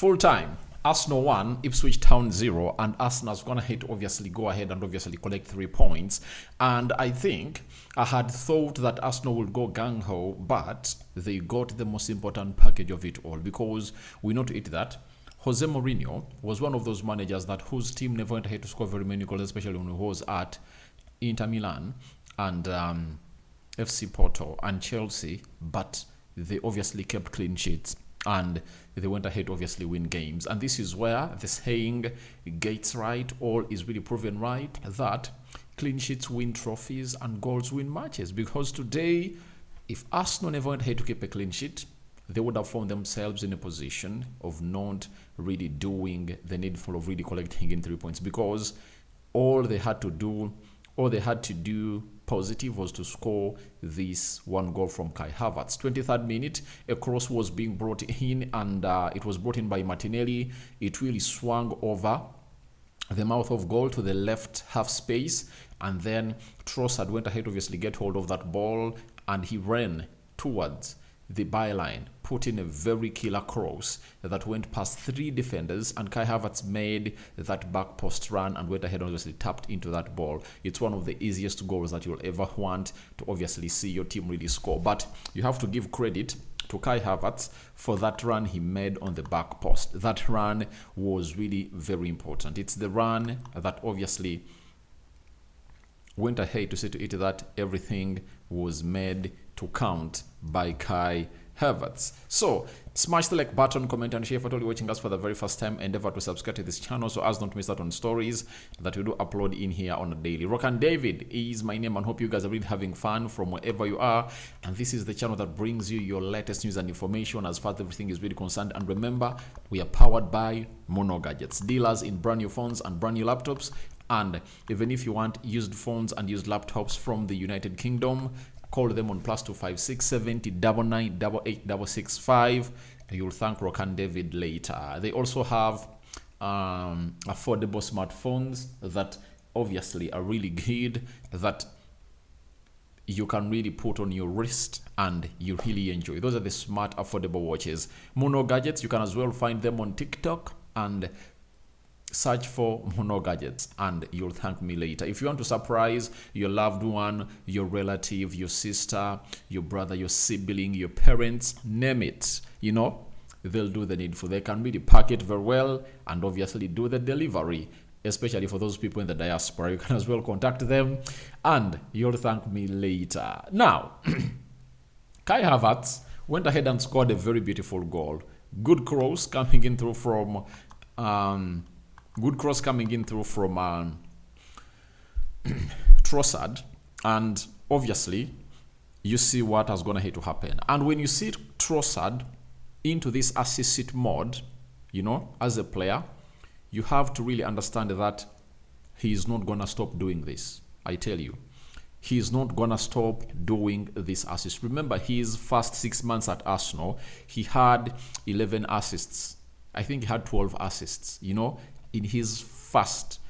Full time. Arsenal 1, Ipswich Town 0, and Arsenal's gonna hit obviously go ahead and obviously collect 3 points. And I think I had thought that Arsenal would go gung-ho, but they got the most important package of it all, because we know to it that Jose Mourinho was one of those managers that whose team never went ahead to score very many goals, especially when he was at Inter Milan and FC Porto and Chelsea, but they obviously kept clean sheets and they went ahead to obviously win games. And this is where the saying gets right, or is really proven right, that clean sheets win trophies and goals win matches. Because today, if Arsenal never went ahead to keep a clean sheet, they would have found themselves in a position of not really doing the needful of really collecting in 3 points, because all they had to do positive was to score this one goal from Kai Havertz. 23rd minute, a cross was being brought in, and it was brought in by Martinelli. It really swung over the mouth of goal to the left half space, and then Trossard went ahead obviously get hold of that ball, and he ran towards the byline, put in a very killer cross that went past 3 defenders, and Kai Havertz made that back post run and went ahead and obviously tapped into that ball. It's one of the easiest goals that you'll ever want to obviously see your team really score. But you have to give credit to Kai Havertz for that run he made on the back post. That run was really very important. It's the run that obviously went ahead to say to it that everything was made to count by Kai Havertz. So smash the like button, comment and share. For all you watching us for the very first time, endeavor to subscribe to this channel so as not to miss out on stories that we do upload in here on a daily. Rokani David is my name, and hope you guys are really having fun from wherever you are. And this is the channel that brings you your latest news and information as far as everything is really concerned. And remember, we are powered by Mono Gadgets, dealers in brand new phones and brand new laptops. And even if you want used phones and used laptops from the United Kingdom, call them on +256 70 99 88 665. You'll thank Rokani David later. They also have affordable smartphones that obviously are really good, that you can really put on your wrist and you really enjoy. Those are the smart affordable watches. Mono Gadgets, you can as well find them on TikTok and search for Mono Gadgets, and you'll thank me later. If you want to surprise your loved one, your relative, your sister, your brother, your sibling, your parents, name it, you know, they'll do the needful. They can really pack it very well and obviously do the delivery, especially for those people in the diaspora. You can as well contact them and you'll thank me later. Now, Kai Havertz went ahead and scored a very beautiful goal. Good cross coming in through from Trossard, and obviously you see what has gonna have to happen. And when you see Trossard into this assist mode, you know, as a player, you have to really understand that he is not gonna stop doing this. I tell you, he is not gonna stop doing this assist. Remember, his first 6 months at Arsenal, he had 11 assists. I think he had 12 assists, you know, in his first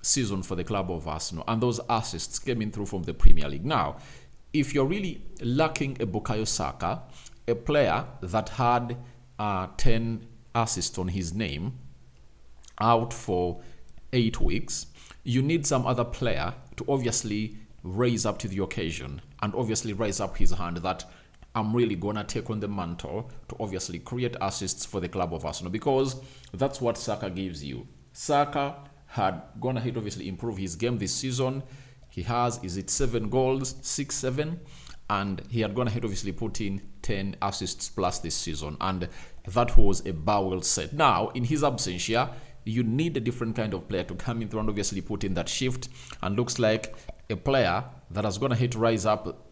season for the club of Arsenal, and those assists came in through from the Premier League. Now, if you're really lacking a Bukayo Saka, a player that had 10 assists on his name, out for 8 weeks, you need some other player to obviously raise up to the occasion and obviously raise up his hand that I'm really gonna take on the mantle to obviously create assists for the club of Arsenal, because that's what Saka gives you. Saka had gone ahead obviously improve his game this season. He has, 7 goals, 6-7, and he had gone ahead obviously put in 10 assists plus this season, and that was a bar well set. Now, in his absence here, you need a different kind of player to come in through and obviously put in that shift, and looks like a player that has gone ahead to rise up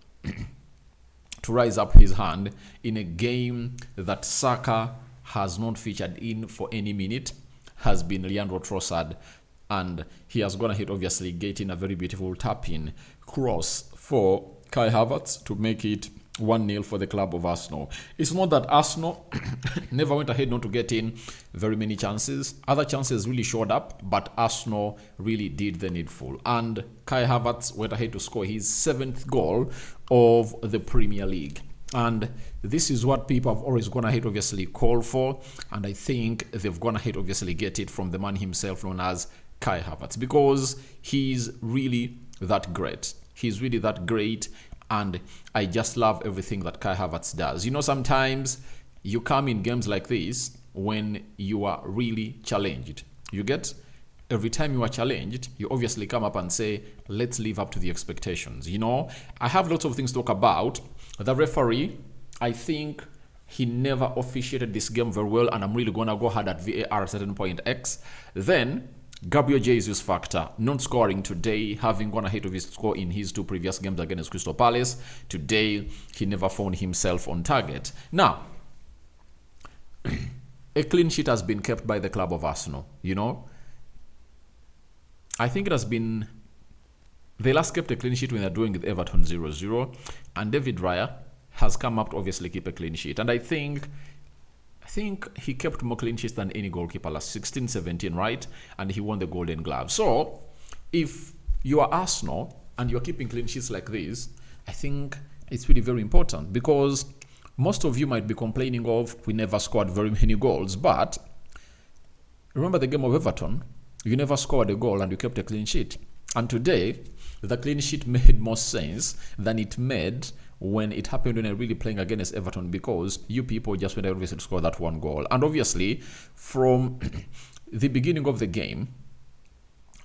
his hand in a game that Saka has not featured in for any minute has been Leandro Trossard, and he has gone ahead obviously getting a very beautiful tap-in cross for Kai Havertz to make it 1-0 for the club of Arsenal. It's not that Arsenal never went ahead not to get in very many chances. Other chances really showed up, but Arsenal really did the needful. And Kai Havertz went ahead to score his 7th goal of the Premier League. And this is what people have always gone ahead, obviously, call for. And I think they've gone ahead, obviously, get it from the man himself known as Kai Havertz, because he's really that great. He's really that great. And I just love everything that Kai Havertz does. You know, sometimes you come in games like this when you are really challenged. You get? Every time you are challenged, you obviously come up and say, let's live up to the expectations. You know, I have lots of things to talk about. The referee, I think he never officiated this game very well, and I'm really going to go hard at VAR at a certain point X. Then, Gabriel Jesus factor, not scoring today, having gone ahead of his score in his 2 previous games against Crystal Palace. Today, he never found himself on target. Now, a clean sheet has been kept by the club of Arsenal, you know. I think it has been... They last kept a clean sheet when they're doing with Everton 0-0. And David Raya has come up to obviously keep a clean sheet. And I think he kept more clean sheets than any goalkeeper last 16-17, right? And he won the Golden Glove. So, if you are Arsenal and you're keeping clean sheets like this, I think it's really very important, because most of you might be complaining of we never scored very many goals. But remember the game of Everton? You never scored a goal and you kept a clean sheet. And today, the clean sheet made more sense than it made when it happened when I really playing against Everton, because you people just went obviously to score that one goal. And obviously, from the beginning of the game,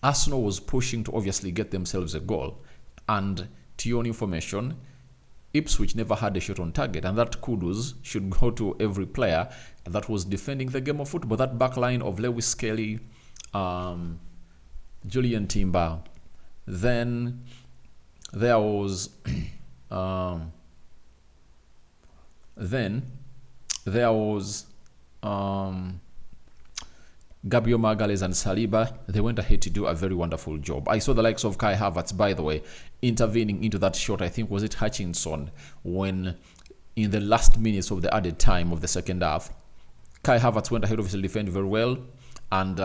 Arsenal was pushing to obviously get themselves a goal. And to your information, Ipswich never had a shot on target, and that kudos should go to every player that was defending the game of football. That back line of Lewis Skelly, Julian Timber, then there was Gabriel Magalhaes and Saliba. They went ahead to do a very wonderful job. I saw the likes of Kai Havertz, by the way, intervening into that shot. I think, was it Hutchinson, when in the last minutes of the added time of the second half, Kai Havertz went ahead, obviously defend very well, and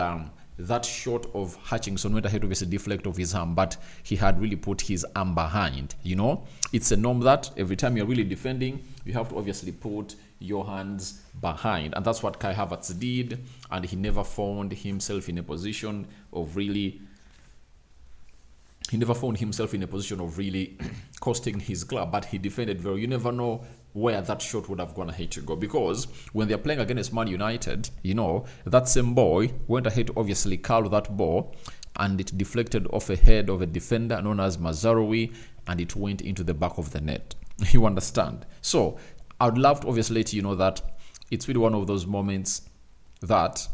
that shot of Hutchinson went ahead, obviously deflect of his arm, but he had really put his arm behind. You know, it's a norm that every time you're really defending, you have to obviously put your hands behind, and that's what Kai Havertz did, and he never found himself in a position of really costing his club, but he defended very. You never know where that shot would have gone ahead to go, because when they're playing against Man United, you know, that same boy went ahead to obviously curl that ball, and it deflected off a head of a defender known as Mazraoui, and it went into the back of the net. You understand? So I'd love to obviously let you know that it's really one of those moments that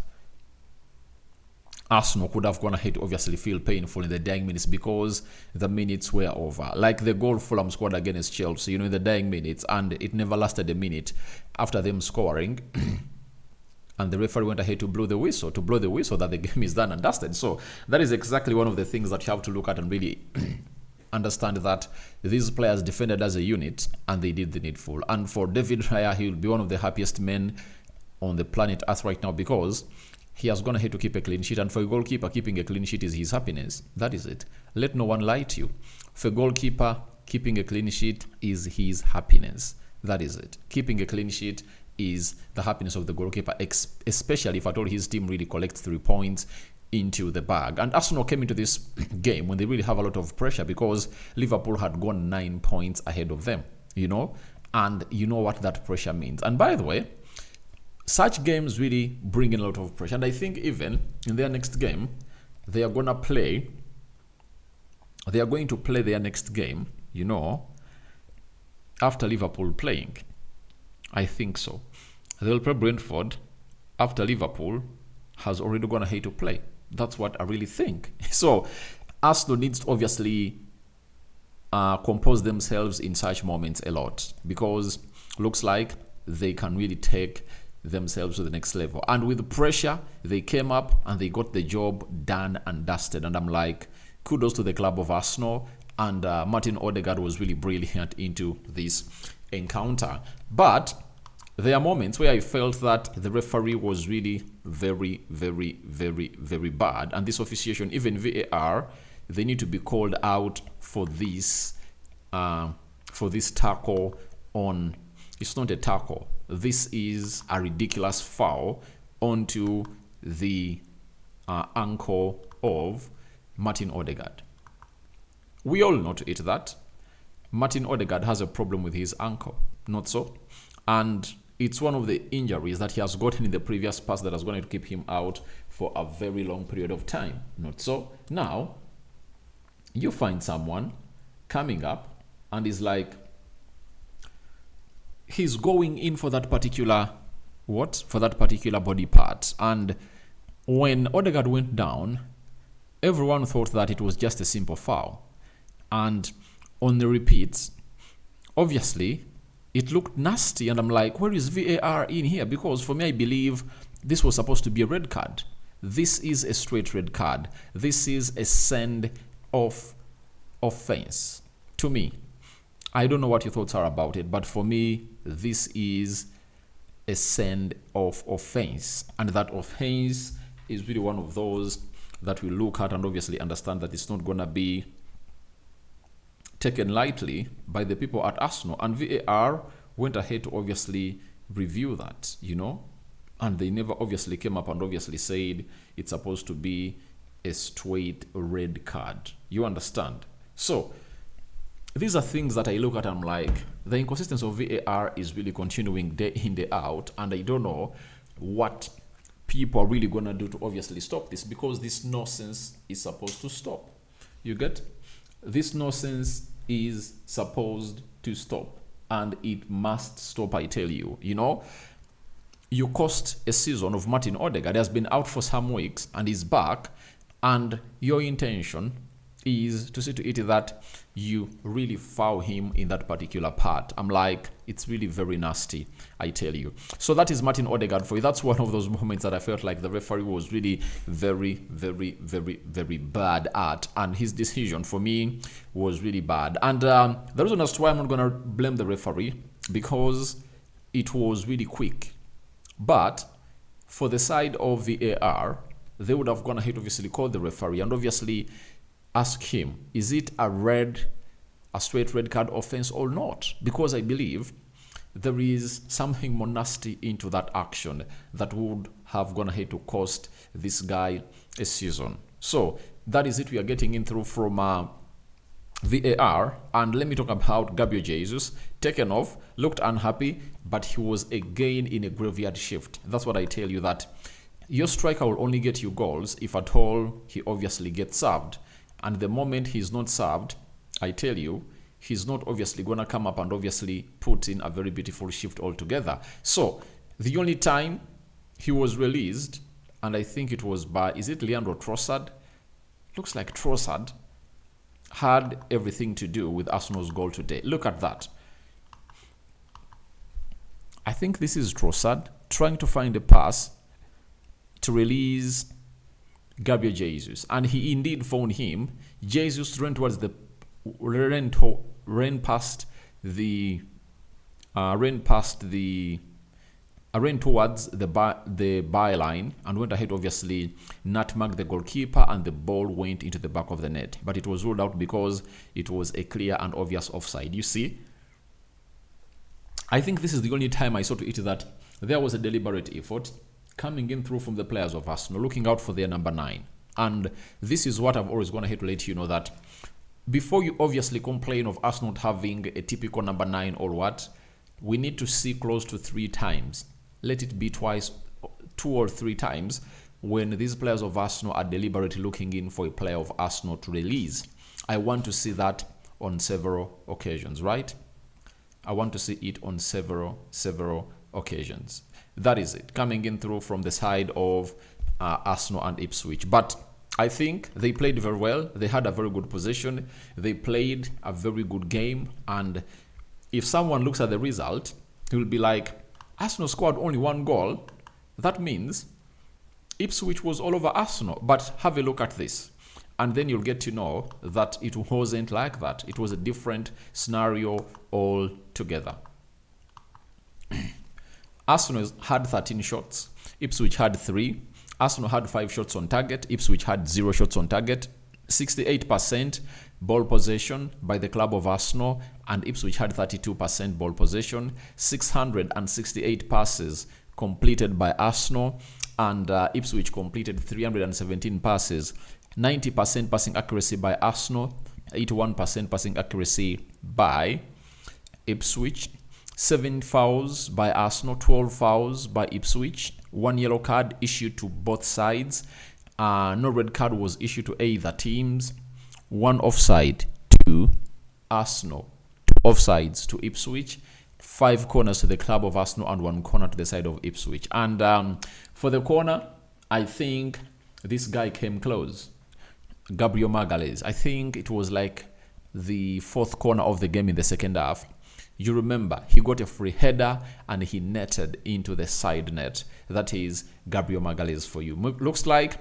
Arsenal could have gone ahead to obviously feel painful in the dying minutes, because the minutes were over. Like the goal Fulham scored against Chelsea, you know, in the dying minutes, and it never lasted a minute after them scoring. And the referee went ahead to blow the whistle that the game is done and dusted. So that is exactly one of the things that you have to look at and really understand, that these players defended as a unit and they did the needful. And for David Raya, he will be one of the happiest men on the planet Earth right now, because he has gone ahead to keep a clean sheet. And for a goalkeeper, keeping a clean sheet is his happiness. That is it. Let no one lie to you. For a goalkeeper, keeping a clean sheet is his happiness. That is it. Keeping a clean sheet is the happiness of the goalkeeper, especially if at all his team really collects 3 points into the bag. And Arsenal came into this game when they really have a lot of pressure, because Liverpool had gone 9 points ahead of them, you know, and you know what that pressure means. And by the way, such games really bring in a lot of pressure. And I think even in their next game, they are going to play their next game, you know, after Liverpool playing. I think so. They'll play Brentford after Liverpool has already gone ahead to play. That's what I really think. So Arsenal needs to obviously compose themselves in such moments a lot, because looks like they can really take themselves to the next level. And with the pressure, they came up and they got the job done and dusted. And I'm like, kudos to the club of Arsenal. And Martin Odegaard was really brilliant into this encounter. But there are moments where I felt that the referee was really very, very, very, very bad. And this officiation, even VAR, they need to be called out for this tackle on It's not a tackle. This is a ridiculous foul onto the ankle of Martin Odegaard. We all know to it that Martin Odegaard has a problem with his ankle, not so? And it's one of the injuries that he has gotten in the previous past that is going to keep him out for a very long period of time, not so? Now, you find someone coming up and is like, he's going in for that particular for that particular body part. And when Odegaard went down, everyone thought that it was just a simple foul. And on the repeats, obviously, it looked nasty. And I'm like, where is VAR in here? Because for me, I believe this was supposed to be a red card. This is a straight red card. This is a send-off offense. To me, I don't know what your thoughts are about it, but for me, this is a send-off offense. And that offense is really one of those that we look at and obviously understand that it's not going to be taken lightly by the people at Arsenal. And VAR went ahead to obviously review that, and they never obviously came up and obviously said it's supposed to be a straight red card. You understand? So these are things that I look at and I'm like, the inconsistency of VAR is really continuing day in, day out, and I don't know what people are really going to do to obviously stop this, because this nonsense is supposed to stop. You get? This nonsense is supposed to stop, and it must stop, I tell you. You cost a season of Martin Odegaard. He has been out for some weeks and is back, and your intention is to see to it that you really foul him in that particular part. I'm like, it's really very nasty, I tell you. So that is Martin Odegaard for you. That's one of those moments that I felt like the referee was really very, very, very, very bad at, and his decision for me was really bad. And the reason as to why I'm not going to blame the referee, because it was really quick. But for the side of VAR, they would have gone ahead, obviously called the referee and obviously ask him, is it a straight red card offense or not? Because I believe there is something more nasty into that action that would have gone ahead to cost this guy a season. So that is it. We are getting in through from VAR, and let me talk about Gabriel Jesus. Taken off, looked unhappy, but he was again in a graveyard shift. That's what I tell you, that your striker will only get you goals if at all he obviously gets served. And the moment he's not served, I tell you, he's not obviously going to come up and obviously put in a very beautiful shift altogether. So the only time he was released, and I think it was by, is it Leandro Trossard? Looks like Trossard had everything to do with Arsenal's goal today. Look at that. I think this is Trossard trying to find a pass to release Gabriel Jesus, and he indeed found him. Jesus ran towards the ran towards the byline and went ahead, obviously nutmegged the goalkeeper, and the ball went into the back of the net, but it was ruled out because it was a clear and obvious offside. You see, I think this is the only time I saw to it that there was a deliberate effort coming in through from the players of Arsenal, looking out for their number 9. And this is what I've always gone ahead to let you know, that before you obviously complain of us not having a typical number 9 or what, we need to see close to 3 times. Let it be twice, 2 or 3 times, when these players of Arsenal are deliberately looking in for a player of Arsenal to release. I want to see that on several occasions, right? I want to see it on several occasions. That is it, coming in through from the side of Arsenal and Ipswich. But I think they played very well. They had a very good position. They played a very good game. And if someone looks at the result, he will be like, Arsenal scored only 1 goal. That means Ipswich was all over Arsenal. But have a look at this, and then you'll get to know that it wasn't like that. It was a different scenario altogether. Arsenal had 13 shots. Ipswich had 3. Arsenal had 5 shots on target. Ipswich had 0 shots on target. 68% ball possession by the club of Arsenal, and Ipswich had 32% ball possession. 668 passes completed by Arsenal, and Ipswich completed 317 passes. 90% passing accuracy by Arsenal, 81% passing accuracy by Ipswich. 7 fouls by Arsenal, 12 fouls by Ipswich. 1 yellow card issued to both sides. No red card was issued to either teams. 1 offside to Arsenal, 2 offsides to Ipswich. 5 corners to the club of Arsenal and 1 corner to the side of Ipswich. And for the corner, I think this guy came close. Gabriel Magalhaes. I think it was like the 4th corner of the game in the second half. You remember, he got a free header and he netted into the side net. That is Gabriel Magalhaes for you. Looks like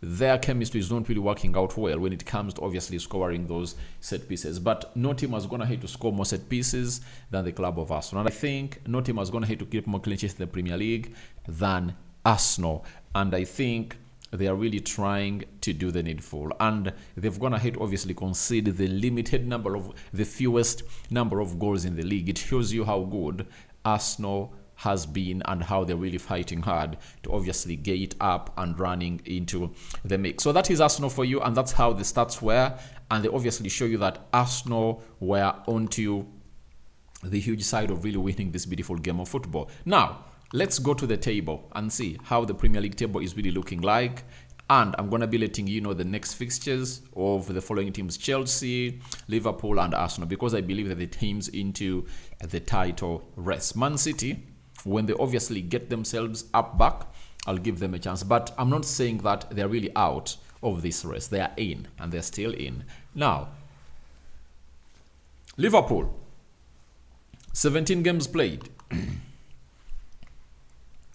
their chemistry is not really working out well when it comes to obviously scoring those set pieces. But no team has gone ahead to score more set pieces than the club of Arsenal. And I think no team has gone ahead to keep more clean sheets in the Premier League than Arsenal. And I think they are really trying to do the needful, and they've gone ahead to obviously concede the fewest number of goals in the league. It shows you how good Arsenal has been and how they're really fighting hard to obviously get up and running into the mix. So that is Arsenal for you, and that's how the stats were, and they obviously show you that Arsenal were onto the huge side of really winning this beautiful game of football. Now, let's go to the table and see how the Premier League table is really looking like. And I'm going to be letting you know the next fixtures of the following teams: Chelsea, Liverpool, and Arsenal, because I believe that the teams into the title race. Man City, when they obviously get themselves up back, I'll give them a chance. But I'm not saying that they're really out of this race. They are in, and they're still in. Now, Liverpool, 17 games played.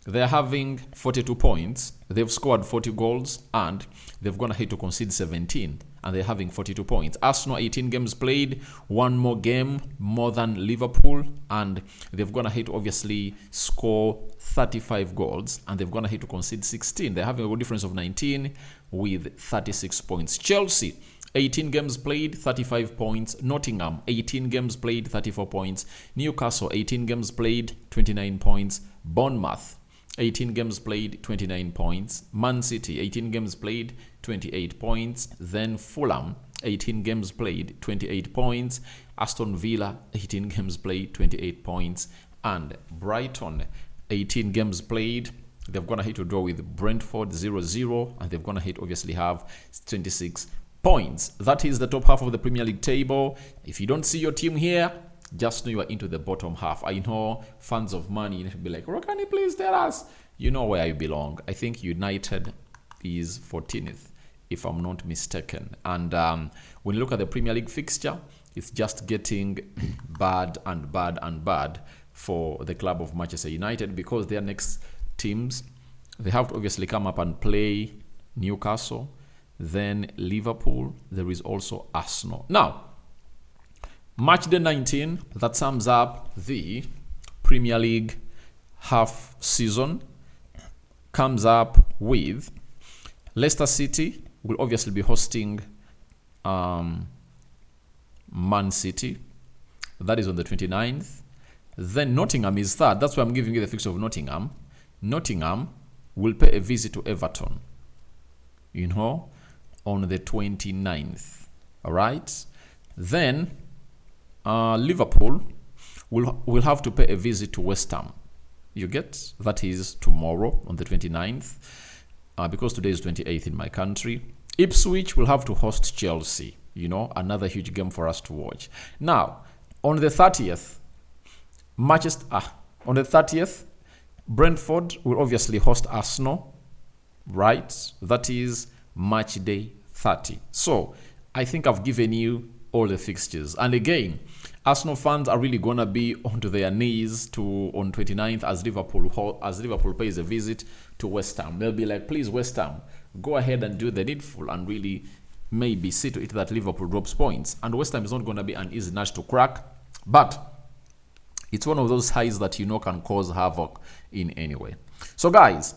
They're having 42 points. They've scored 40 goals and they've gone ahead to concede 17, and they're having 42 points. Arsenal, 18 games played, 1 more game more than Liverpool, and they've gone ahead to obviously score 35 goals, and they've gone ahead to concede 16. They're having a goal difference of 19 with 36 points. Chelsea, 18 games played, 35 points. Nottingham, 18 games played, 34 points. Newcastle, 18 games played, 29 points. Bournemouth, 18 games played, 29 points. Man City, 18 games played, 28 points. Then Fulham, 18 games played, 28 points. Aston Villa, 18 games played, 28 points. And Brighton, 18 games played. They've gone ahead to draw with Brentford 0-0, and they've gone ahead to obviously have 26 points. That is the top half of the Premier League table. If you don't see your team here, just know you are into the bottom half. I know fans of Man United will be like, Rokani, please tell us. You know where you belong. I think United is 14th, if I'm not mistaken. And when you look at the Premier League fixture, it's just getting bad and bad and bad for the club of Manchester United, because their next teams, they have to obviously come up and play Newcastle, then Liverpool. There is also Arsenal. Now, Match day 19, that sums up the Premier League half season, comes up with Leicester City will obviously be hosting Man City. That is on the 29th. Then Nottingham is third. That's why I'm giving you the fixture of Nottingham. Nottingham will pay a visit to Everton, on the 29th. All right. Then Liverpool will have to pay a visit to West Ham. You get? That is tomorrow on the 29th, because today is 28th in my country. Ipswich will have to host Chelsea. Another huge game for us to watch. Now, on the 30th, Brentford will obviously host Arsenal, right? That is match day 30. So, I think I've given you all the fixtures. And again, Arsenal fans are really going to be onto their knees on 29th as Liverpool pays a visit to West Ham. They'll be like, please, West Ham, go ahead and do the needful and really maybe see to it that Liverpool drops points. And West Ham is not going to be an easy nut to crack, but it's one of those highs that can cause havoc in any way. So guys,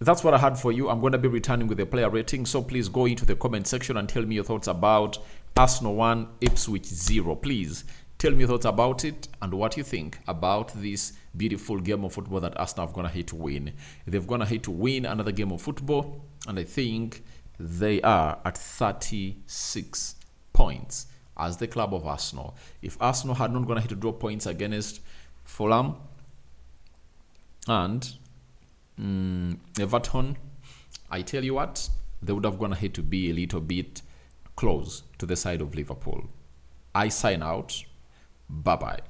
that's what I had for you. I'm going to be returning with a player rating, so please go into the comment section and tell me your thoughts about Arsenal 1, Ipswich 0. Please tell me your thoughts about it and what you think about this beautiful game of football that Arsenal have gonna hit to win. They've gonna hit to win another game of football, and I think they are at 36 points as the club of Arsenal. If Arsenal had not gonna hit to drop points against Fulham and Everton, I tell you what, they would have gone ahead to be a little bit close to the side of Liverpool. I sign out. Bye-bye.